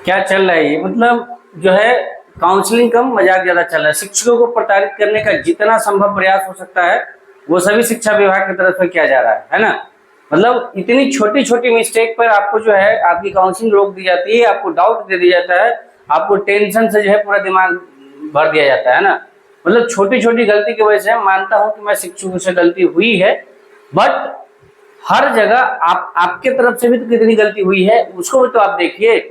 क्या चल रहा है ये, मतलब जो है काउंसलिंग कम मजाक ज्यादा चल रहा है। शिक्षकों को प्रताड़ित करने का जितना संभव प्रयास हो सकता है वो सभी शिक्षा विभाग की तरफ से किया जा रहा है ना। मतलब इतनी छोटी छोटी मिस्टेक पर आपको जो है आपकी काउंसलिंग रोक दी जाती है, आपको डाउट दे दिया जाता है, आपको टेंशन से जो है पूरा दिमाग भर दिया जाता है ना। मतलब छोटी छोटी गलती की वजह से मानता हूं कि मैं शिक्षकों से गलती हुई है, बट हर जगह आपके तरफ से भी तो कितनी गलती हुई है उसको भी तो आप देखिए।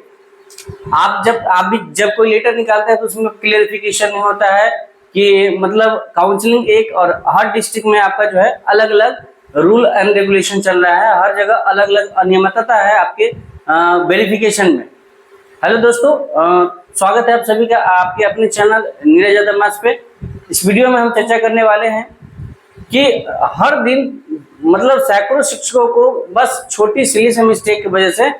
आप भी जब कोई लेटर निकालते हैं तो उसमें क्लियरिफिकेशन नहीं होता है कि मतलब काउंसलिंग एक, और हर डिस्ट्रिक्ट में आपका जो है अलग अलग रूल एंड रेगुलेशन चल रहा है, हर जगह अलग अलग अनियमितता है आपके वेरिफिकेशन में। हेलो दोस्तों, स्वागत है आप सभी का आपके अपने चैनल नीरज यादव मैथ्स पे। इस वीडियो में हम चर्चा करने वाले हैं कि हर दिन मतलब सैकड़ों शिक्षकों को बस छोटी सिली से मिस्टेक की वजह से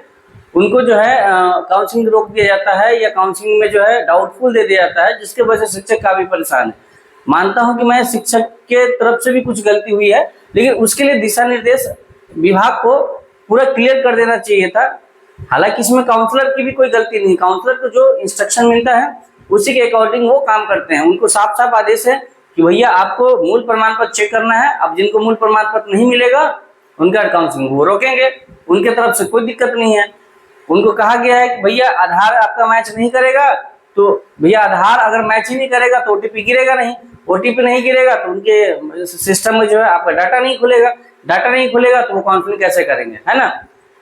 उनको जो है काउंसलिंग रोक दिया जाता है या काउंसलिंग में जो है डाउटफुल दे दिया जाता है, जिसकी वजह से शिक्षक काफी परेशान है। मानता हूं कि मैं शिक्षक के तरफ से भी कुछ गलती हुई है, लेकिन उसके लिए दिशा निर्देश विभाग को पूरा क्लियर कर देना चाहिए था। हालांकि इसमें काउंसलर की भी कोई गलती नहीं, काउंसलर को जो इंस्ट्रक्शन मिलता है उसी के अकॉर्डिंग वो काम करते हैं। उनको साफ साफ आदेश है कि भैया आपको मूल प्रमाण पत्र चेक करना है। अब जिनको मूल प्रमाण पत्र नहीं मिलेगा उनका काउंसलिंग वो रोकेंगे, उनके तरफ से कोई दिक्कत नहीं है। उनको कहा गया है कि भैया आधार आपका मैच नहीं करेगा तो भैया आधार अगर मैच ही नहीं करेगा तो ओटीपी गिरेगा नहीं, ओटीपी नहीं गिरेगा तो उनके सिस्टम में जो है आपका डाटा नहीं खुलेगा, डाटा नहीं खुलेगा तो वो काउंसलिंग कैसे करेंगे, है ना।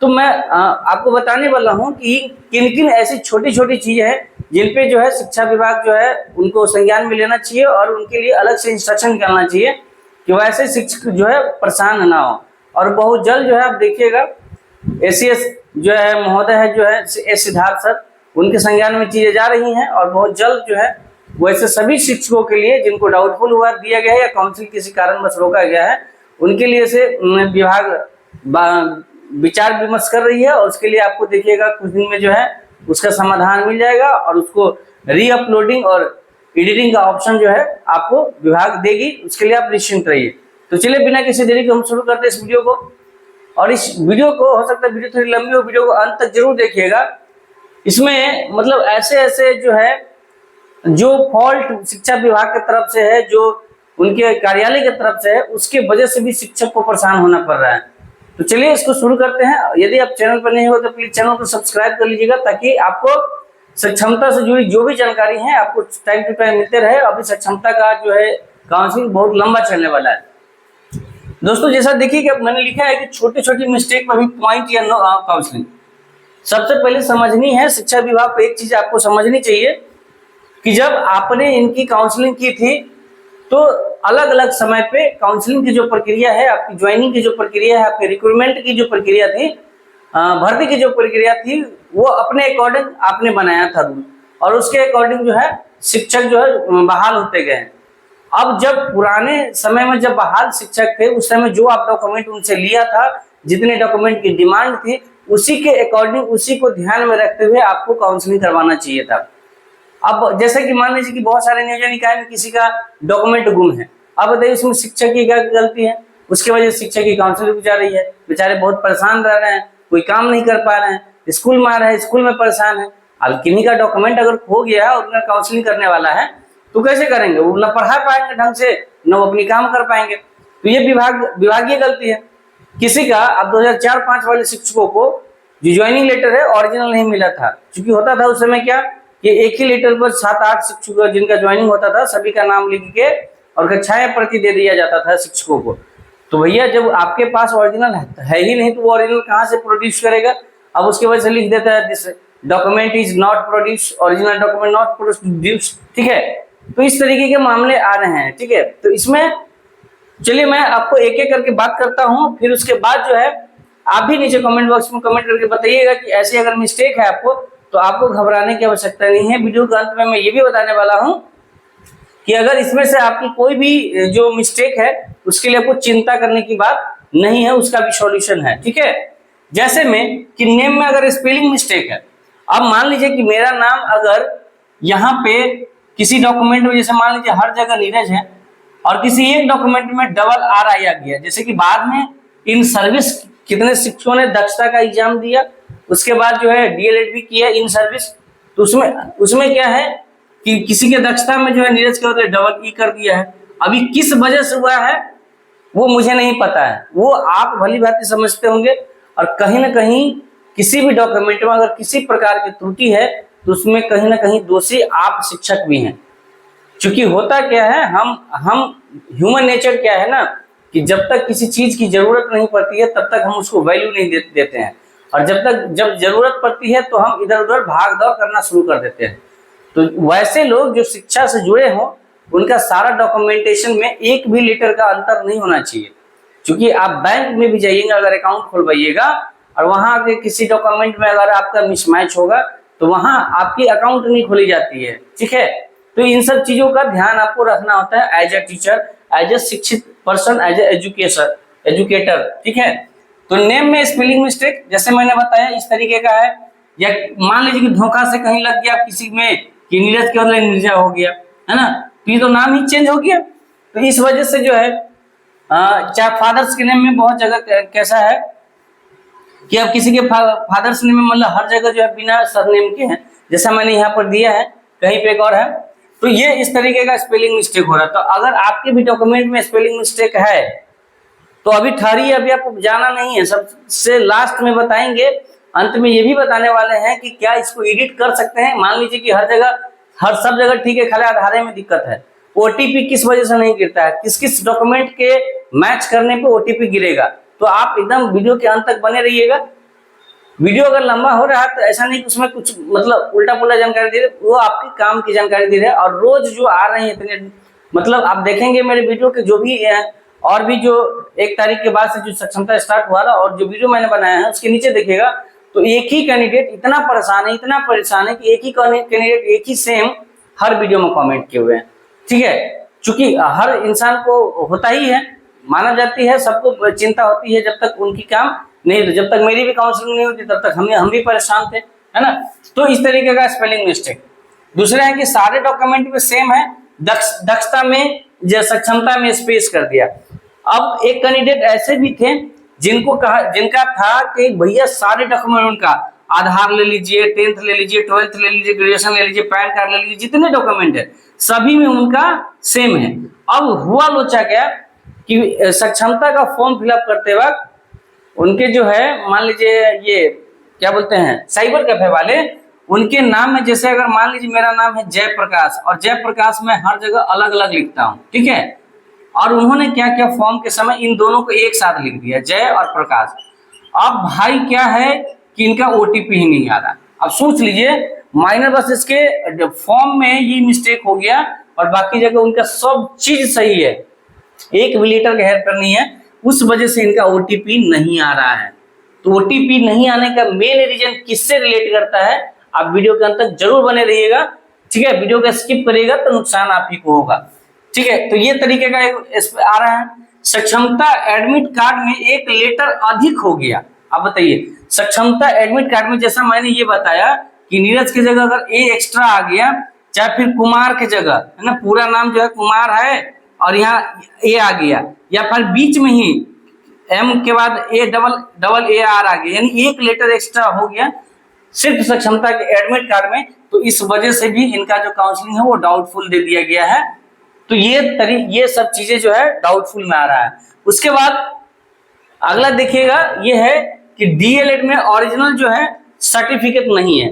तो मैं आपको बताने वाला हूँ कि किन किन ऐसी छोटी छोटी चीजें हैं जिन पे जो है शिक्षा विभाग जो है उनको संज्ञान में लेना चाहिए और उनके लिए अलग से इंस्ट्रक्शन निकालना चाहिए कि वैसे शिक्षक जो है परेशान ना हो। और बहुत जल्द जो है आप देखिएगा एसीएस जो है महोदय है जो है एस सिद्धार्थ सर, उनके संज्ञान में चीजें जा रही हैं और बहुत जल्द जो है वैसे सभी शिक्षकों के लिए जिनको डाउटफुल हुआ दिया गया है या काउंसिल किसी कारणवश रोका गया है उनके लिए से विभाग विचार विमर्श कर रही है और उसके लिए आपको देखिएगा कुछ दिन में जो है उसका समाधान मिल जाएगा और उसको रीअपलोडिंग और एडिटिंग का ऑप्शन जो है आपको विभाग देगी। उसके लिए आप निश्चिंत रहिए। तो चलिए बिना किसी देरी के हम शुरू करते हैं इस वीडियो को। और इस वीडियो को हो सकता है वीडियो थोड़ी लंबी हो, वीडियो को अंत तक जरूर देखिएगा। इसमें मतलब ऐसे ऐसे जो है जो फॉल्ट शिक्षा विभाग की तरफ से है, जो उनके कार्यालय की तरफ से है, उसके वजह से भी शिक्षक को परेशान होना पड़ रहा है। तो चलिए इसको शुरू करते हैं। यदि आप चैनल पर नहीं हो तो प्लीज चैनल को सब्सक्राइब कर लीजिएगा ताकि आपको सक्षमता से जुड़ी जो भी जानकारी है आपको टाइम टू टाइम मिलते रहे। अभी सक्षमता का जो है काउंसलिंग बहुत लंबा चलने वाला है। दोस्तों जैसा देखिए कि मैंने लिखा है कि छोटी छोटी मिस्टेक पर भी पॉइंट या नो काउंसलिंग। सबसे पहले समझनी है शिक्षा विभाग को एक चीज आपको समझनी चाहिए कि जब आपने इनकी काउंसलिंग की थी तो अलग अलग समय पे काउंसलिंग की जो प्रक्रिया है, आपकी ज्वाइनिंग की जो प्रक्रिया है, आपके रिक्रूटमेंट की जो प्रक्रिया थी, भर्ती की जो प्रक्रिया थी, वो अपने अकॉर्डिंग आपने बनाया था रूल और उसके अकॉर्डिंग जो है शिक्षक जो है बहाल होते गए। अब जब पुराने समय में जब बहाल शिक्षक थे उस समय जो आप डॉक्यूमेंट उनसे लिया था, जितने डॉक्यूमेंट की डिमांड थी, उसी के अकॉर्डिंग उसी को ध्यान में रखते हुए आपको काउंसलिंग करवाना चाहिए था। अब जैसे कि मान लीजिए कि बहुत सारे नियोजन निकाय में किसी का डॉक्यूमेंट गुम है, अब बताइए उसमें शिक्षक की क्या गलती है, उसकी वजह से शिक्षक की काउंसलिंग जा रही है, बेचारे बहुत परेशान रह रहे हैं, कोई काम नहीं कर पा रहे हैं, स्कूल में आ रहे हैं, स्कूल में परेशान है। अब किन्हीं का डॉक्यूमेंट अगर खो गया है और उनका काउंसलिंग करने वाला है तो कैसे करेंगे, वो न पढ़ा पाएंगे ढंग से, न वो अपनी काम कर पाएंगे। तो ये विभागीय गलती है। किसी का अब 2004-05 वाले शिक्षकों को जो ज्वाइनिंग लेटर है ओरिजिनल नहीं मिला था, क्योंकि होता था उस समय क्या कि एक ही लेटर पर 7-8 शिक्षकों जिनका ज्वाइनिंग होता था सभी का नाम लिख के और कक्षाएं प्रति दे दिया जाता था शिक्षकों को। तो भैया जब आपके पास ओरिजिनल है ही नहीं तो वो ओरिजिनल कहाँ से प्रोड्यूस करेगा। अब उसके वजह से लिख देता है this document is not produce, original document not produce, ठीक है। तो इस तरीके के मामले आ रहे हैं, ठीक है। तो इसमें चलिए मैं आपको एक एक करके बात करता हूं, फिर उसके बाद जो है आप भी नीचे कमेंट बॉक्स में कमेंट करके बताइएगा कि ऐसी अगर मिस्टेक है आपको तो आपको घबराने की आवश्यकता नहीं है। वीडियो के अंत में मैं ये भी बताने वाला हूं कि अगर इसमें से आपकी कोई भी जो मिस्टेक है उसके लिए आपको चिंता करने की बात नहीं है, उसका भी सॉल्यूशन है, ठीक है। जैसे में कि नेम में अगर स्पेलिंग मिस्टेक है, अब मान लीजिए कि मेरा नाम अगर यहाँ पे किसी डॉक्यूमेंट में जैसे मान लीजिए हर जगह नीरज है और किसी एक डॉक्यूमेंट में डबल आर आई आ गया, जैसे कि बाद में इन सर्विस कितने शिक्षकों ने दक्षता का एग्जाम दिया, उसके बाद जो है डीएलएड भी किया इन सर्विस, तो उसमें उसमें क्या है कि किसी के दक्षता में जो है नीरज के बदले डबल ई कर दिया है। अभी किस वजह से हुआ है वो मुझे नहीं पता है, वो आप भली भांति समझते होंगे। और कहीं ना कहीं किसी भी डॉक्यूमेंट में अगर किसी प्रकार की त्रुटि है तो उसमें कहीं ना कहीं दोषी आप शिक्षक भी हैं। क्योंकि होता क्या है, हम ह्यूमन नेचर क्या है ना कि जब तक किसी चीज की जरूरत नहीं पड़ती है तब तक हम उसको वैल्यू नहीं देते हैं, और जब जरूरत पड़ती है तो हम इधर उधर भाग दौड़ करना शुरू कर देते हैं। तो वैसे लोग जो शिक्षा से जुड़े हों उनका सारा डॉक्यूमेंटेशन में एक भी लीटर का अंतर नहीं होना चाहिए। क्योंकि आप बैंक में भी जाइएगा, अगर अकाउंट खुलवाइएगा और वहां के किसी डॉक्यूमेंट में अगर आपका मिसमैच होगा तो वहां आपकी अकाउंट नहीं खोली जाती है, ठीक है। तो इन सब चीजों का ध्यान आपको रखना होता है as a teacher, as a शिक्षित पर्सन, एज ए एजुकेटर, ठीक है। तो नेम में स्पेलिंग मिस्टेक जैसे मैंने बताया इस तरीके का है, या मान लीजिए कि धोखा से कहीं लग गया किसी में कि नीरज के बदले निर्जा हो गया, है ना, तो ये तो नाम ही चेंज हो गया। तो इस वजह से जो है चाहे फादर्स के नेम में बहुत जगह कैसा है कि अब किसी के फादर्स नेम में मतलब हर जगह जो है बिना सरनेम के हैं, जैसा मैंने यहाँ पर दिया है, कहीं पे एक और है। तो ये इस तरीके का स्पेलिंग मिस्टेक हो रहा है। तो अगर आपके भी डॉक्यूमेंट में स्पेलिंग मिस्टेक है तो अभी ठहरिए, अभी आपको जाना नहीं है, सबसे लास्ट में बताएंगे। अंत में ये भी बताने वाले हैं कि क्या इसको एडिट कर सकते हैं। मान लीजिए कि हर सब जगह ठीक है, खाली आधार में दिक्कत है, ओटीपी किस वजह से नहीं गिरता है, किस किस डॉक्यूमेंट के मैच करने पे ओटीपी गिरेगा। तो आप एकदम वीडियो के अंत तक बने रहिएगा। वीडियो अगर लंबा हो रहा है तो ऐसा नहीं कि उसमें कुछ मतलब उल्टा पुल्टा जानकारी दे रहे, वो आपकी काम की जानकारी दे रहे हैं। और रोज जो आ रहे हैं इतने, मतलब आप देखेंगे मेरे वीडियो के जो भी है, और भी जो 1 तारीख के बाद से जो सक्षमता स्टार्ट हुआ था और जो वीडियो मैंने बनाया है उसके नीचे देखिएगा तो एक ही कैंडिडेट इतना परेशान है कि एक ही कैंडिडेट एक ही सेम हर वीडियो में कमेंट किए हुए हैं, ठीक है। चूंकि हर इंसान को होता ही है, मानव जाती है, सबको चिंता होती है जब तक उनकी काम नहीं, तो जब तक मेरी भी काउंसलिंग नहीं होती तब तक हम भी परेशान थे, है ना। तो इस तरीके का स्पेलिंग मिस्टेक। दूसरा है कि सारे डॉक्यूमेंट में सेम है, दक्षता में या सक्षमता में स्पेस कर दिया। अब एक कैंडिडेट ऐसे भी थे जिनका था कि भैया सारे डॉक्यूमेंट उनका, आधार ले लीजिए, 10th ले लीजिए, 12th ले लीजिए, ग्रेजुएशन ले लीजिए, पैन कार्ड ले लीजिए, जितने डॉक्यूमेंट है सभी में उनका सेम है। अब हुआ लोचा क्या कि सक्षमता का फॉर्म फिलअप करते वक्त उनके जो है मान लीजिए ये क्या बोलते हैं साइबर कैफे वाले, उनके नाम में जैसे अगर मान लीजिए मेरा नाम है जयप्रकाश और जयप्रकाश मैं हर जगह अलग अलग लिखता हूँ, ठीक है। और उन्होंने क्या किया, फॉर्म के समय इन दोनों को एक साथ लिख दिया, जय और प्रकाश। अब भाई क्या है कि इनका ओटीपी ही नहीं आ रहा। अब सोच लीजिए, माइनर बस इसके फॉर्म में ये मिस्टेक हो गया और बाकी जगह उनका सब चीज सही है, एक भी लीटर का हेर कर नहीं है, उस वजह से इनका ओटीपी नहीं आ रहा है। तो ओटीपी नहीं आने का मेन रीजन किससे रिलेट करता है, आप वीडियो के अंत तक जरूर बने रहिएगा, ठीक है। वीडियो का स्किप करिएगा तो नुकसान आप ही को होगा, ठीक है। तो ये तरीके का आ रहा है। सक्षमता एडमिट कार्ड में एक लेटर अधिक हो गया। अब बताइए, सक्षमता एडमिट कार्ड में जैसा मैंने ये बताया कि नीरज की जगह अगर ए एक्स्ट्रा आ गया, चाहे फिर कुमार की जगह, है ना, पूरा नाम जो है कुमार है और यहाँ ए आ गया, या फिर बीच में ही एम के बाद ए डबल ए आर आ गया, यानी एक लेटर एक्स्ट्रा हो गया सिर्फ सक्षमता के एडमिट कार्ड में, तो इस वजह से भी इनका जो काउंसलिंग है वो डाउटफुल दे दिया गया है। तो ये सब चीजें जो है डाउटफुल में आ रहा है। उसके बाद अगला देखिएगा, ये है कि डीएलएड में ओरिजिनल जो है सर्टिफिकेट नहीं है।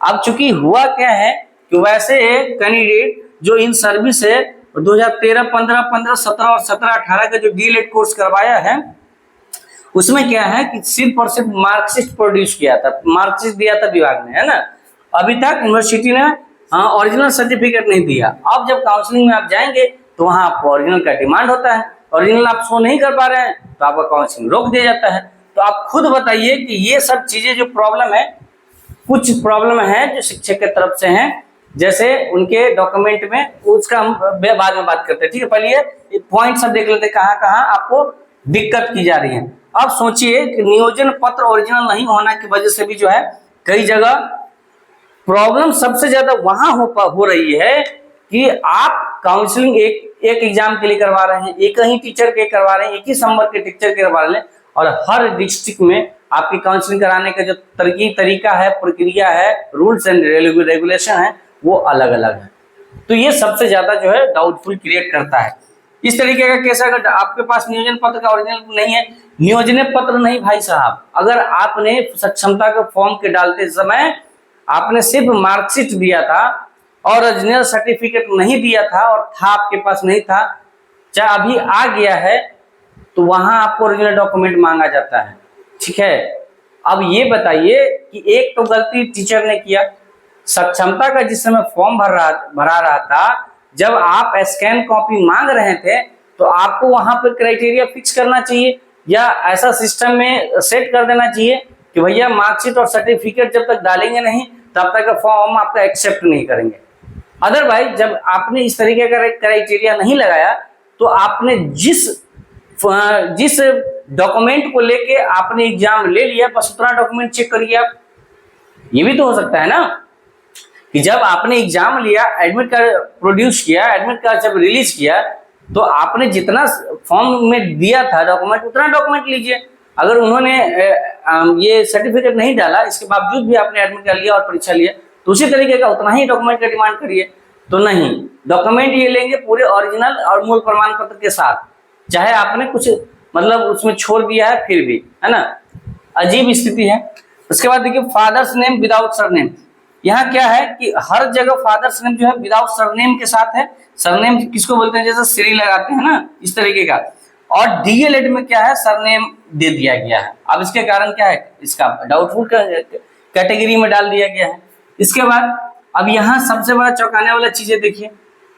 अब चूंकि हुआ क्या है कि वैसे कैंडिडेट जो इन सर्विस है 2013, 15, 15, 17 और 17, 18 का जो डीएलएड कोर्स करवाया है उसमें क्या है कि सिर्फ और सिर्फ मार्कशीट प्रोड्यूस किया था, मार्कशीट दिया था विभाग ने, है ना। अभी तक यूनिवर्सिटी ने ओरिजिनल सर्टिफिकेट नहीं दिया। अब जब काउंसलिंग में आप जाएंगे तो वहां आपको ओरिजिनल का डिमांड होता है, ओरिजिनल आप शो नहीं कर पा रहे हैं तो आपका काउंसलिंग रोक दिया जाता है। तो आप खुद बताइए कि ये सब चीजें जो प्रॉब्लम है, कुछ प्रॉब्लम है जो शिक्षक के तरफ से है, जैसे उनके डॉक्यूमेंट में, उसका हम बाद में बात करते हैं, ठीक है। पहले ये पॉइंट सब देख लेते हैं कहाँ कहाँ आपको दिक्कत की जा रही है। अब सोचिए कि नियोजन पत्र ओरिजिनल नहीं होने की वजह से भी जो है कई जगह प्रॉब्लम सबसे ज्यादा वहां हो रही है कि आप काउंसलिंग एक एग्जाम के लिए करवा रहे हैं, एक ही टीचर के करवा रहे हैं, एक ही संवर्ग के टीचर के करवा रहे हैं, और हर डिस्ट्रिक्ट में आपकी काउंसलिंग कराने का जो तरीका है, प्रक्रिया है, रूल्स एंड रेगुलेशन है, वो अलग अलग है। तो ये सबसे ज्यादा जो है डाउटफुल क्रिएट करता है। इस तरीके का केस अगर आपके पास नियोजन पत्र का ओरिजिनल नहीं है, नियोजन पत्र नहीं भाई साहब, अगर आपने सक्षमता के फॉर्म के डालते समय आपने सिर्फ मार्कशीट दिया था और ओरिजिनल सर्टिफिकेट नहीं दिया था और था आपके पास नहीं था, चाहे अभी आ गया है, तो वहां आपको ओरिजिनल डॉक्यूमेंट मांगा जाता है। ठीक है, अब ये बताइए कि एक तो गलती टीचर ने किया, सक्षमता का जिस समय फॉर्म भरा रहा था, जब आप स्कैन कॉपी मांग रहे थे तो आपको वहां पर क्राइटेरिया फिक्स करना चाहिए या ऐसा सिस्टम में सेट कर देना चाहिए कि भैया मार्कशीट और सर्टिफिकेट जब तक डालेंगे नहीं तब तक फॉर्म आपका एक्सेप्ट नहीं करेंगे। अदरवाइज जब आपने इस तरीके का क्राइटेरिया नहीं लगाया तो आपने जिस डॉक्यूमेंट को लेके आपने एग्जाम ले लिया बस उतना डॉक्यूमेंट चेक करिए आप। ये भी तो हो सकता है ना कि जब आपने एग्जाम लिया, एडमिट कार्ड प्रोड्यूस किया, एडमिट कार्ड जब रिलीज किया तो आपने जितना फॉर्म में दिया था डॉक्यूमेंट उतना डॉक्यूमेंट लीजिए। अगर उन्होंने ये सर्टिफिकेट नहीं डाला, इसके बावजूद भी आपने एडमिट कार्ड लिया और परीक्षा लिया, तो उसी तरीके का उतना ही डॉक्यूमेंट का डिमांड करिए। तो नहीं, डॉक्यूमेंट ये लेंगे पूरे ओरिजिनल और मूल प्रमाण पत्र के साथ, चाहे आपने कुछ मतलब उसमें छोड़ दिया है फिर भी, है ना। अजीब स्थिति है। उसके बाद देखिए फादर्स नेम विदाउट सरनेम। यहाँ क्या है कि हर जगह फादर्स नेम जो है विदाउट सरनेम के साथ है। सरनेम किसको बोलते हैं, जैसे श्री लगाते हैं ना, इस तरीके का। और डीएलएड में क्या है, सरनेम दे दिया गया है। अब इसके कारण क्या है, इसका डाउटफुल कैटेगरी में डाल दिया गया है। इसके बाद अब यहाँ सबसे बड़ा चौंकाने वाला चीजें देखिए,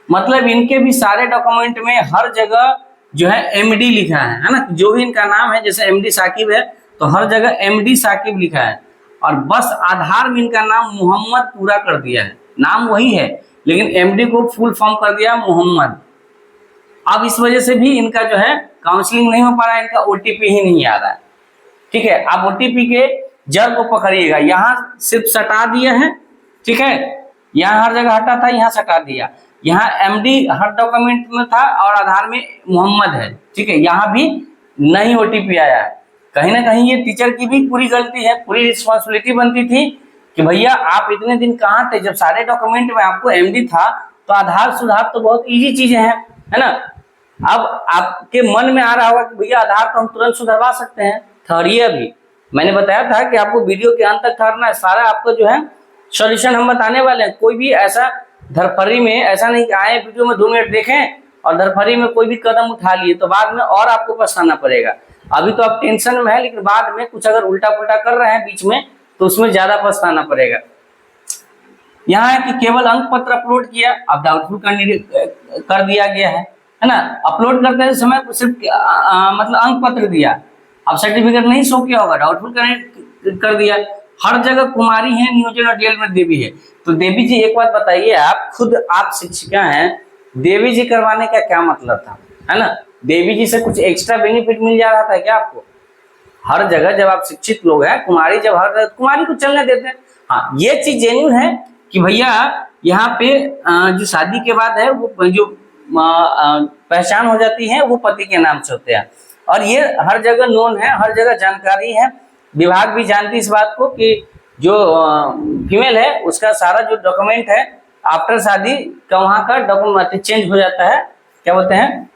मतलब इनके भी सारे डॉक्यूमेंट में हर जगह जो है एमडी लिखा है ना, जो भी इनका नाम है, जैसे एमडी साकिब है तो हर जगह एमडी साकिब लिखा है, और बस आधार में इनका नाम मोहम्मद पूरा कर दिया है। नाम वही है लेकिन एमडी को फुल फॉर्म कर दिया मोहम्मद। अब इस वजह से भी इनका जो है काउंसलिंग नहीं हो पा रहा है, इनका ओटीपी ही नहीं आ रहा है। ठीक है, आप ओटीपी के जड़ को पकड़िएगा, यहाँ सिर्फ सटा दिया है, ठीक है, यहाँ हर जगह हटा था, यहाँ सटा दिया, यहाँ एमडी हर डॉक्यूमेंट में था और आधार में मोहम्मद है, ठीक है, यहाँ भी नहीं ओटीपी आया है। कहीं ना कहीं ये टीचर की भी पूरी गलती है, पूरी रिस्पॉन्सिबिलिटी बनती थी कि भैया आप इतने दिन कहाँ थे, जब सारे डॉक्यूमेंट में आपको एमडी था तो आधार सुधार तो बहुत इजी चीजें हैं, है ना। अब आपके मन में आ रहा होगा कि भैया आधार तो हम तुरंत सुधरवा सकते हैं, ठहरिए। अभी मैंने बताया था कि आपको वीडियो के अंत तक ठहरना है, सारा आपको जो है सॉल्यूशन हम बताने वाले हैं। कोई भी ऐसा धरफरी में ऐसा नहीं आए वीडियो में 2 मिनट देखें और धरफरी में कोई भी कदम उठा लिए तो बाद में और आपको पछताना पड़ेगा। अभी तो आप टेंशन में है लेकिन बाद में कुछ अगर उल्टा पुल्टा कर रहे हैं बीच में तो उसमें ज्यादा पछताना पड़ेगा। यहाँ है कि केवल अंक पत्र अपलोड किया, अब डाउटफुल कर दिया गया है ना। अपलोड करते समय सिर्फ मतलब अंक पत्र दिया, अब सर्टिफिकेट नहीं शो किया होगा, डाउटफुल कर दिया। हर जगह कुमारी है नियोजन और डीएल में देवी है। तो देवी जी एक बात बताइए, आप खुद आप शिक्षिका हैं, देवी जी करवाने का क्या मतलब था, है ना। देवी जी से कुछ एक्स्ट्रा बेनिफिट मिल जा रहा था क्या आपको? हर जगह जब आप शिक्षित लोग हैं, कुमारी जब हर कुमारी को चलने देते हैं। हाँ, ये चीज जेन्युइन है कि भैया यहाँ पे जो शादी के बाद है वो जो पहचान हो जाती है वो पति के नाम से होते हैं, और ये हर जगह नोन है, हर जगह जानकारी है। विभाग भी जानती इस बात को कि जो फीमेल है उसका सारा जो डॉक्यूमेंट है आफ्टर शादी का वहाँ का डॉक्यूमेंट चेंज हो जाता है, क्या बोलते हैं,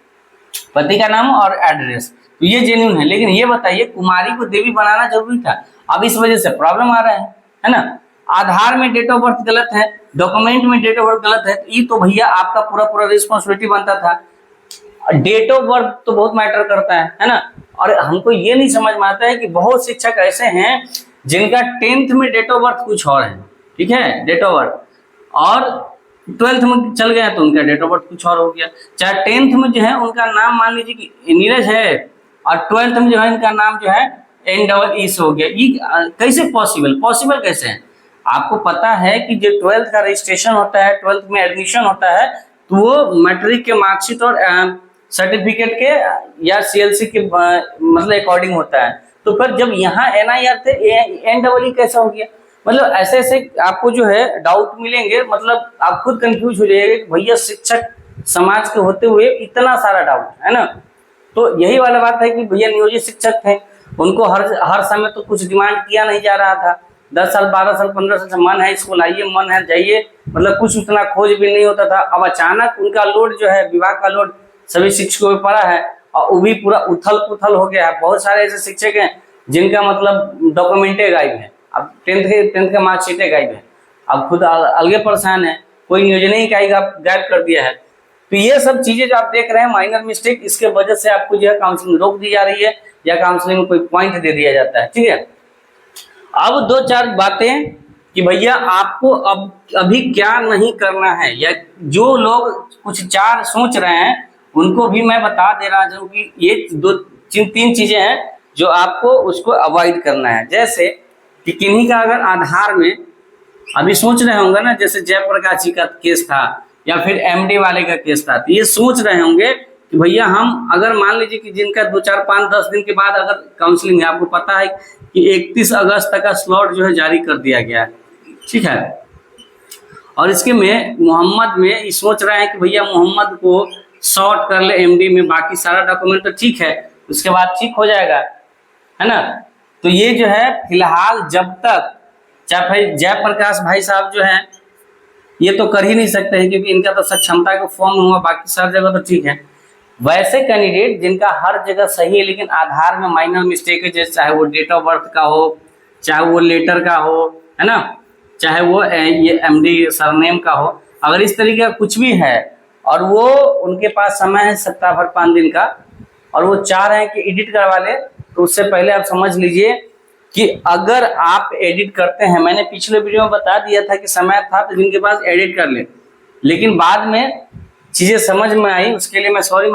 पति का नाम और एड्रेस। तो ये जेन्युइन है। लेकिन ये बताइए कुमारी को देवी बनाना जरूरी था, अब इस वजह से प्रॉब्लम आ रहा है ना। आधार में डेट ऑफ बर्थ गलत है, डॉक्यूमेंट में डेट ऑफ बर्थ गलत है, तो ये तो भैया आपका पूरा रिस्पॉन्सिबिलिटी बनता था। डेट ऑफ बर्थ तो बहुत मैटर करता है ना। और हमको ये नहीं समझ में आता है कि बहुत शिक्षक ऐसे हैं जिनका 10th में डेट ऑफ बर्थ कुछ और है, ठीक है, डेट ऑफ बर्थ, और 12th में चल गया तो उनका डेट ऑफ बर्थ कुछ और हो गया। चाहे 10th में जो है उनका नाम मान लीजिए कि नीरज है और 12th में जो है इनका नाम जो है NEE से हो गया। ये कैसे पॉसिबल कैसे है? आपको पता है कि जो 12th का रजिस्ट्रेशन होता है, 12th में एडमिशन होता है, तो वो मैट्रिक के मार्कशीट और सर्टिफिकेट के या CLC के मतलब अकॉर्डिंग होता है। तो फिर जब यहाँ NIR थे NEE कैसा हो गया? मतलब ऐसे ऐसे आपको जो है डाउट मिलेंगे, मतलब आप खुद कंफ्यूज हो जाएंगे कि भैया शिक्षक समाज के होते हुए इतना सारा डाउट, है ना। तो यही वाला बात है कि भैया नियोजित शिक्षक थे उनको हर समय तो कुछ डिमांड किया नहीं जा रहा था। 10 साल 12 साल 15 साल से मन है स्कूल आइए, मन है जाइए, मतलब कुछ उतना खोज भी नहीं होता था। अब अचानक उनका लोड जो है, विभाग का लोड सभी शिक्षकों पे पड़ा है और वो भी पूरा उथल पुथल हो गया है। बहुत सारे ऐसे शिक्षक हैं जिनका मतलब डॉक्यूमेंटे गायब है, अब टेंथ का मार्कशीटें गायब है, अब खुद अलगे परेशान है, कोई नियोजन ही गायब कर दिया है। तो ये सब चीजें जो आप देख रहे हैं माइनर मिस्टेक, इसके वजह से आपको जो है काउंसलिंग रोक दी जा रही है या काउंसलिंग में कोई पॉइंट दे दिया जाता है। ठीक है, अब 2-4 बातें कि भैया आपको अब अभी क्या नहीं करना है, या जो लोग कुछ 4 सोच रहे हैं उनको भी मैं बता दे रहा हूँ कि ये 2-3 चीजें हैं जो आपको उसको अवॉइड करना है। जैसे कि किन्हीं का अगर आधार में अभी सोच रहे होंगे ना, जैसे जयप्रकाश जी का केस था या फिर एमडी वाले का केस था, तो ये सोच रहे होंगे कि भैया हम अगर मान लीजिए कि जिनका 2-4-5-10 दिन के बाद अगर काउंसलिंग है, आपको पता है कि 31 अगस्त तक का स्लॉट जो है जारी कर दिया गया है। ठीक है, और इसके में मोहम्मद में सोच रहे हैं कि भैया मोहम्मद को शॉर्ट कर ले एमडी में, बाकी सारा डॉक्यूमेंट तो ठीक है, उसके बाद ठीक हो जाएगा, है ना। तो ये जो है फिलहाल जब तक चाहे भाई जयप्रकाश भाई साहब जो है ये तो कर ही नहीं सकते हैं क्योंकि इनका तो सक्षमता का फॉर्म हुआ, बाकी सब जगह तो ठीक है। वैसे कैंडिडेट जिनका हर जगह सही है लेकिन आधार में माइनर मिस्टेक है, जैसे चाहे वो डेट ऑफ बर्थ का हो, चाहे वो लेटर का हो, है ना, चाहे वो ये एमडी सरनेम का हो, अगर इस तरीके का कुछ भी है और वो उनके पास समय है सप्ताह भर 5 दिन का और वो चाह रहे हैं कि एडिट करवा ले, तो उससे पहले आप समझ लीजिए कि अगर आप एडिट करते हैं, मैंने पिछले वीडियो में बता दिया था कि समय था तो जिनके पास एडिट कर ले, लेकिन बाद में चीजें समझ में आई, उसके लिए मैं सॉरी